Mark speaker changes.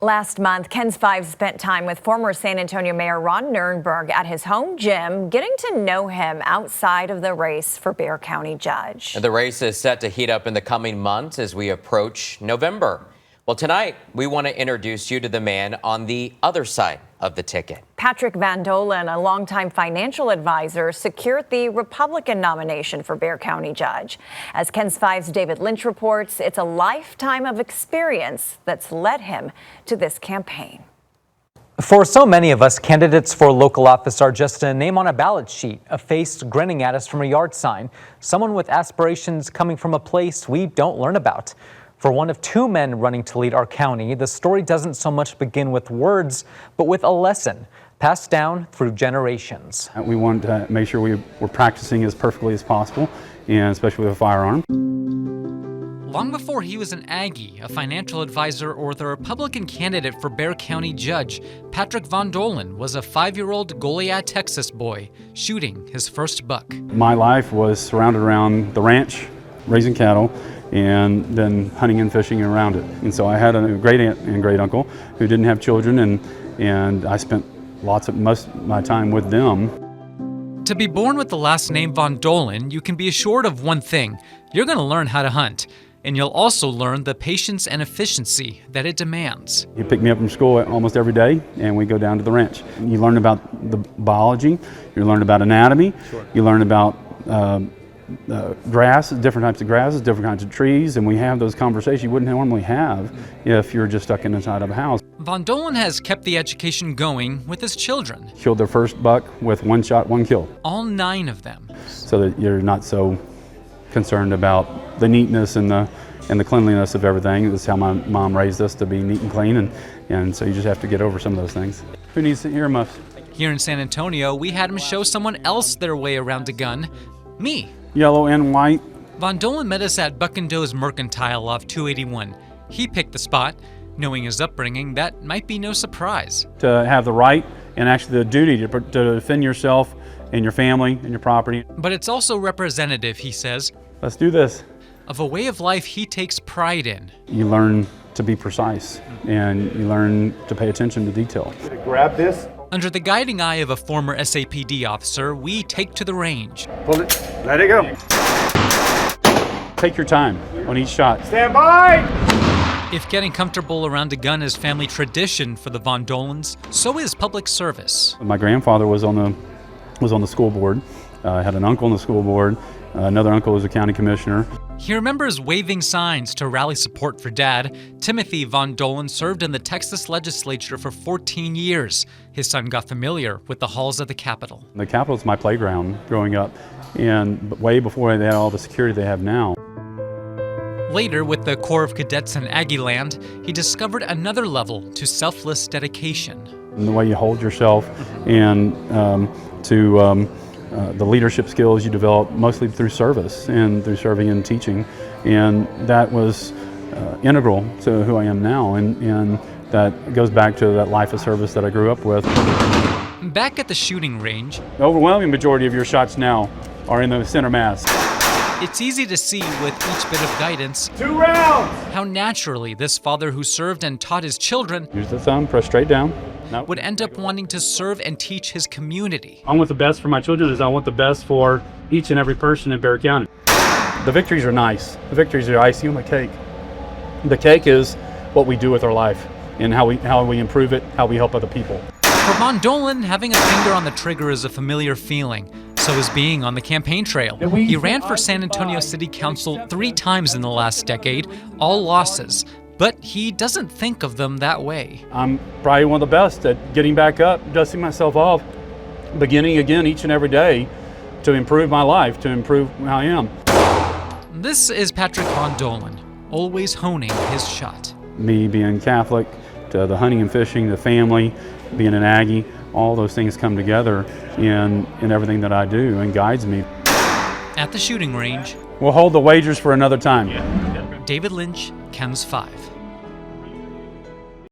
Speaker 1: Last month, KENS 5 spent time with former San Antonio Mayor Ron Nirenberg at his home gym, getting to know him outside of the race for Bexar County Judge.
Speaker 2: The race is set to heat up in the coming months as we approach November. Well, tonight, we want to introduce you to the man on the other side of the ticket.
Speaker 1: Patrick Von Dohlen, a longtime financial advisor, secured the Republican nomination for Bexar County Judge. As KENS 5's David Lynch reports, it's a lifetime of experience that's led him to this campaign.
Speaker 3: For so many of us, candidates for local office are just a name on a ballot sheet, a face grinning at us from a yard sign, someone with aspirations coming from a place we don't learn about. For one of two men running to lead our county, the story doesn't so much begin with words, but with a lesson passed down through generations.
Speaker 4: We want to make sure we're practicing as perfectly as possible, and especially with a firearm.
Speaker 5: Long before he was an Aggie, a financial advisor, or the Republican candidate for Bexar County Judge, Patrick Von Dohlen was a 5-year-old Goliad, Texas boy shooting his first buck.
Speaker 4: My life was surrounded around the ranch, raising cattle, and then hunting and fishing around it. And so I had a great aunt and great uncle who didn't have children, and I spent most of my time with them.
Speaker 5: To be born with the last name Von Dohlen, you can be assured of one thing: you're going to learn how to hunt. And you'll also learn the patience and efficiency that it demands.
Speaker 4: You pick me up from school almost every day, and we go down to the ranch. You learn about the biology, you learn about anatomy, you learn about grass, different types of grasses, different kinds of trees, and we have those conversations you wouldn't normally have if you're just stuck inside of a house.
Speaker 5: Von Dohlen has kept the education going with his children.
Speaker 4: Killed their first buck with one shot, one kill.
Speaker 5: All 9 of them.
Speaker 4: So that you're not so concerned about the neatness and the cleanliness of everything. That's how my mom raised us, to be neat and clean, and so you just have to get over some of those things. Who needs to earmuffs?
Speaker 5: Here in San Antonio, we had him show someone else their way around a gun. Me.
Speaker 4: Yellow and white.
Speaker 5: Von Dohlen met us at Buck and Doe's Mercantile off 281. He picked the spot. Knowing his upbringing, that might be no surprise.
Speaker 4: To have the right and actually the duty to defend yourself and your family and your property.
Speaker 5: But it's also representative, he says.
Speaker 4: Let's do this.
Speaker 5: Of a way of life he takes pride in.
Speaker 4: You learn to be precise, and you learn to pay attention to detail.
Speaker 6: Grab this.
Speaker 5: Under the guiding eye of a former SAPD officer, we take to the range.
Speaker 6: Pull it. Let it go.
Speaker 4: Take your time on each shot.
Speaker 6: Stand by!
Speaker 5: If getting comfortable around a gun is family tradition for the Von Dohlens, so is public service.
Speaker 4: My grandfather was on the school board. I had an uncle on the school board. Another uncle was a county commissioner.
Speaker 5: He remembers waving signs to rally support for Dad. Timothy Von Dohlen served in the Texas legislature for 14 years. His son got familiar with the halls of the Capitol.
Speaker 4: The Capitol's my playground growing up, and way before they had all the security they have now.
Speaker 5: Later, with the Corps of Cadets in Aggie Land, he discovered another level to selfless dedication.
Speaker 4: And the way you hold yourself, and the leadership skills you develop mostly through service and through serving and teaching, and that was integral to who I am now, and that goes back to that life of service that I grew up with.
Speaker 5: Back at the shooting range,
Speaker 4: the overwhelming majority of your shots now are in the center mass.
Speaker 5: It's easy to see with each bit of guidance
Speaker 6: 2 rounds!
Speaker 5: How naturally this father who served and taught his children
Speaker 4: Use the thumb, press straight down.
Speaker 5: would end up wanting to serve and teach his community.
Speaker 4: I want the best for my children as I want the best for each and every person in Bexar County. The victories are nice. The victories are icing on the cake. The cake is what we do with our life and how we improve it, how we help other people.
Speaker 5: For Von Dohlen, having a finger on the trigger is a familiar feeling. So is being on the campaign trail. He ran for San Antonio City Council 3 times in the last decade, all losses. But he doesn't think of them that way. I'm
Speaker 4: probably one of the best at getting back up, dusting myself off, beginning again each and every day to improve my life, to improve who I am.
Speaker 5: This is Patrick Von Dohlen, always honing his shot.
Speaker 4: Me being Catholic, to the hunting and fishing, the family, being an Aggie, all those things come together in everything that I do and guides me.
Speaker 5: At the shooting range,
Speaker 4: we'll hold the wagers for another time.
Speaker 5: David Lynch, KENS 5.